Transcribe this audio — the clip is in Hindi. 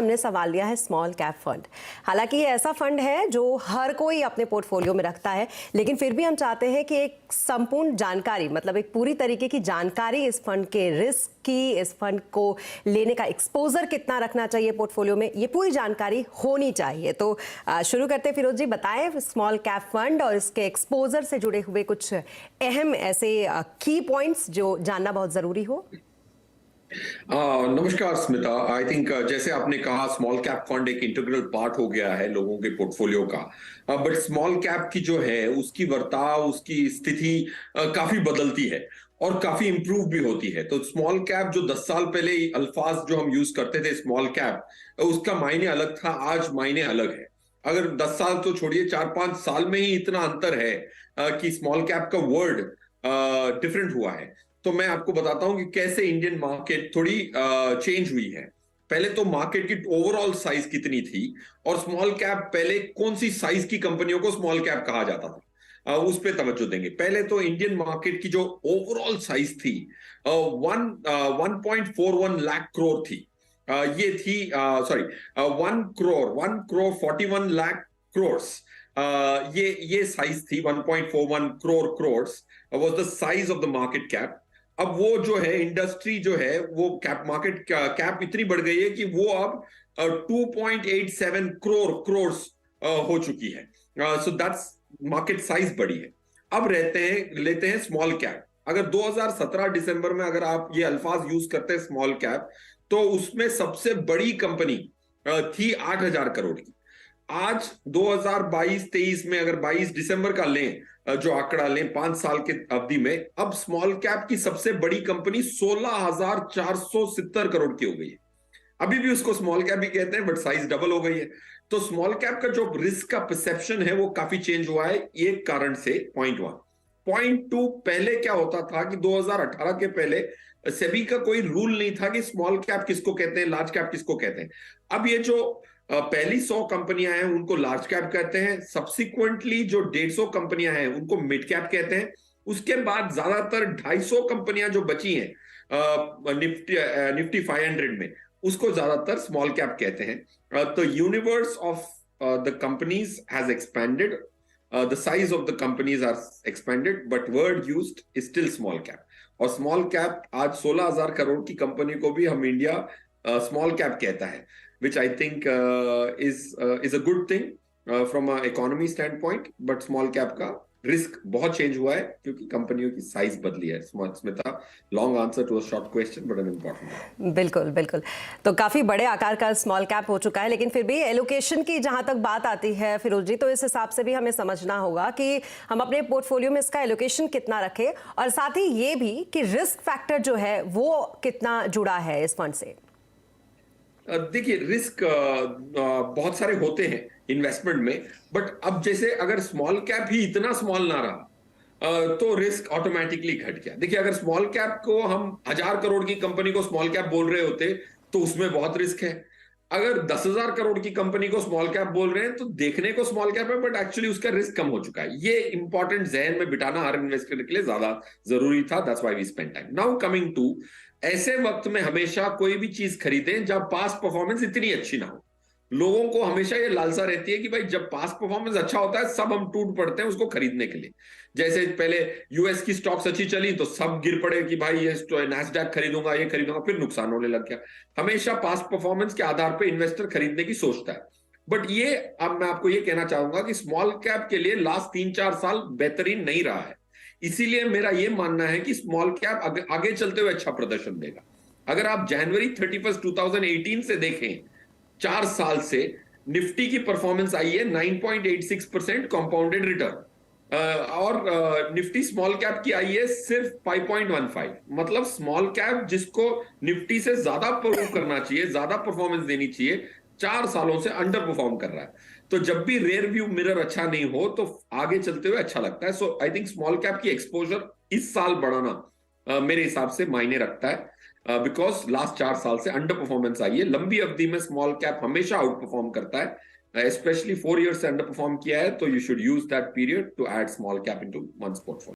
हमने सवाल लिया है स्मॉल कैप फंड। हालांकि ये ऐसा फंड है जो हर कोई अपने पोर्टफोलियो में रखता है, लेकिन फिर भी हम चाहते हैं कि एक संपूर्ण जानकारी, मतलब एक पूरी तरीके की जानकारी इस फंड के रिस्क की, इस फंड को लेने का एक्सपोजर कितना रखना चाहिए पोर्टफोलियो में, ये पूरी जानकारी होनी चाहिए। तो शुरू करते हैं। फिरोज जी, बताएं स्मॉल कैप फंड और इसके एक्सपोजर से जुड़े हुए कुछ अहम ऐसे की पॉइंट्स जो जानना बहुत जरूरी हो। नमस्कार स्मिता। आई थिंक जैसे आपने कहा स्मॉल कैप फंड एक इंटीग्रल पार्ट हो गया है लोगों के पोर्टफोलियो का। बट स्मॉल कैप की जो है उसकी बर्ताव, उसकी स्थिति काफी बदलती है और काफी इंप्रूव भी होती है। तो स्मॉल कैप जो 10 साल पहले अल्फाज जो हम यूज करते थे स्मॉल कैप, उसका मायने अलग था, आज मायने अलग है। अगर 10 साल तो छोड़िए, 4-5 साल में ही इतना अंतर है कि स्मॉल कैप का वर्ड डिफरेंट हुआ है। तो मैं आपको बताता हूं कि कैसे इंडियन मार्केट थोड़ी चेंज हुई है। पहले तो मार्केट की ओवरऑल साइज कितनी थी और स्मॉल कैप, पहले कौन सी साइज की कंपनियों को स्मॉल कैप कहा जाता था, उस पे तवज्जो देंगे। पहले तो इंडियन मार्केट की जो ओवरऑल साइज थी 1.41 लाख करोड़ थी। ये थी, सॉरी, 1 crore 41 lakh crores। ये साइज थी 1.41 crore was the size of the market cap. अब वो जो है इंडस्ट्री जो है वो मार्केट कैप इतनी बढ़ गई है कि वो अब 2.87 करोड़ हो चुकी है। सो दैट्स मार्केट साइज बढ़ी है। अब लेते हैं स्मॉल कैप। अगर 2017 दिसंबर में अगर आप ये अल्फाज यूज करते हैं स्मॉल कैप, तो उसमें सबसे बड़ी कंपनी थी 8,000 करोड़ की। आज 2022-23 में अगर 22 दिसंबर का लें, जो आंकड़ा लें 5 साल के अवधि में, अब स्मॉल कैप की सबसे बड़ी कंपनी 16,470 करोड़ की हो गई है। अभी भी उसको स्मॉल कैप ही कहते हैं, बट साइज डबल हो गई है। तो स्मॉल कैप का जो रिस्क का परसेप्शन है वो काफी चेंज हुआ है एक कारण से। पॉइंट 1। पॉइंट 2, पहले क्या होता था कि 2018 के पहले सेबी का कोई रूल नहीं था कि स्मॉल कैप किसको कहते हैं, लार्ज कैप किसको कहते हैं। अब ये जो पहली 100 कंपनियां हैं उनको लार्ज कैप कहते हैं, सब्सिक्वेंटली जो 150 कंपनियां हैं उनको मिड कैप कहते हैं। उसके बाद ज्यादातर 250 कंपनियां जो बची हैं निफ्टी 500 में, उसको ज्यादातर स्मॉल कैप कहते हैं। तो universe of the companies has expanded, the size of the companies are expanded, but word used is still small cap. और स्मॉल कैप आज 16,000 करोड़ की कंपनी को भी हम इंडिया स्मॉल कैप कहता है, which I think is a good thing from an economy standpoint, but small cap का रिस्क बहुत चेंज हुआ है क्योंकि कंपनियों की साइज बदली है। Smita, long answer to a short question but an important. बिल्कुल बिल्कुल। तो काफी बड़े आकार का स्मॉल कैप हो चुका है, लेकिन फिर भी एलोकेशन की जहां तक बात आती है फिरोज जी, तो इस हिसाब से भी हमें समझना होगा कि हम अपने पोर्टफोलियो में इसका एलोकेशन कितना रखें, और साथ ही ये भी कि रिस्क फैक्टर जो है वो कितना जुड़ा है इस फंड से। देखिए, रिस्क बहुत सारे होते हैं इन्वेस्टमेंट में, बट अब जैसे अगर स्मॉल कैप ही इतना स्मॉल ना रहा तो रिस्क ऑटोमेटिकली घट गया। देखिए, अगर स्मॉल कैप को हम 1,000 करोड़ की कंपनी को स्मॉल कैप बोल रहे होते तो उसमें बहुत रिस्क है। अगर 10,000 करोड़ की कंपनी को स्मॉल कैप बोल रहे हैं तो देखने को स्मॉल कैप है, बट एक्चुअली उसका रिस्क कम हो चुका है। ये इंपॉर्टेंट जहन में बिठाना हर इन्वेस्टर के लिए ज्यादा जरूरी था। That's why we spend time. Now coming to, ऐसे वक्त में हमेशा कोई भी चीज खरीदें जब पास्ट परफॉर्मेंस इतनी अच्छी ना हो। लोगों को हमेशा ये लालसा रहती है कि भाई जब पास्ट परफॉर्मेंस अच्छा होता है सब हम टूट पड़ते हैं उसको खरीदने के लिए। जैसे पहले यूएस की स्टॉक्स अच्छी चली तो सब गिर पड़े कि भाई ये नैस्डैक खरीदूंगा, ये खरीदूंगा, फिर नुकसान होने लग गया। हमेशा पास्ट परफॉर्मेंस के आधार पर इन्वेस्टर खरीदने की सोचता है। बट ये, अब मैं आपको ये कहना चाहूंगा कि स्मॉल कैप के लिए लास्ट 3-4 साल बेहतरीन नहीं रहा है। इसीलिए मेरा यह मानना है कि स्मॉल कैप आगे चलते हुए अच्छा प्रदर्शन देगा। अगर आप जनवरी 31, 2018 से देखें, 4 साल से निफ्टी की परफॉर्मेंस आई है 9.86% कंपाउंडेड रिटर्न, और निफ्टी स्मॉल कैप की आई है सिर्फ 5.15। मतलब स्मॉल कैप जिसको निफ्टी से ज्यादा परफॉर्म करना चाहिए, ज्यादा परफॉर्मेंस देनी चाहिए, 4 सालों से अंडर परफॉर्म कर रहा है। तो जब भी रेयर व्यू मिरर अच्छा नहीं हो तो आगे चलते हुए अच्छा लगता है। सो आई थिंक स्मॉल कैप की एक्सपोजर इस साल बढ़ाना मेरे हिसाब से मायने रखता है, बिकॉज लास्ट 4 साल से अंडर परफॉर्मेंस आई है। लंबी अवधि में स्मॉल कैप हमेशा आउट परफॉर्म करता है, स्पेशली 4 ईयर से अंडर परफॉर्म किया है, तो you should use that period to add small cap into one's portfolio.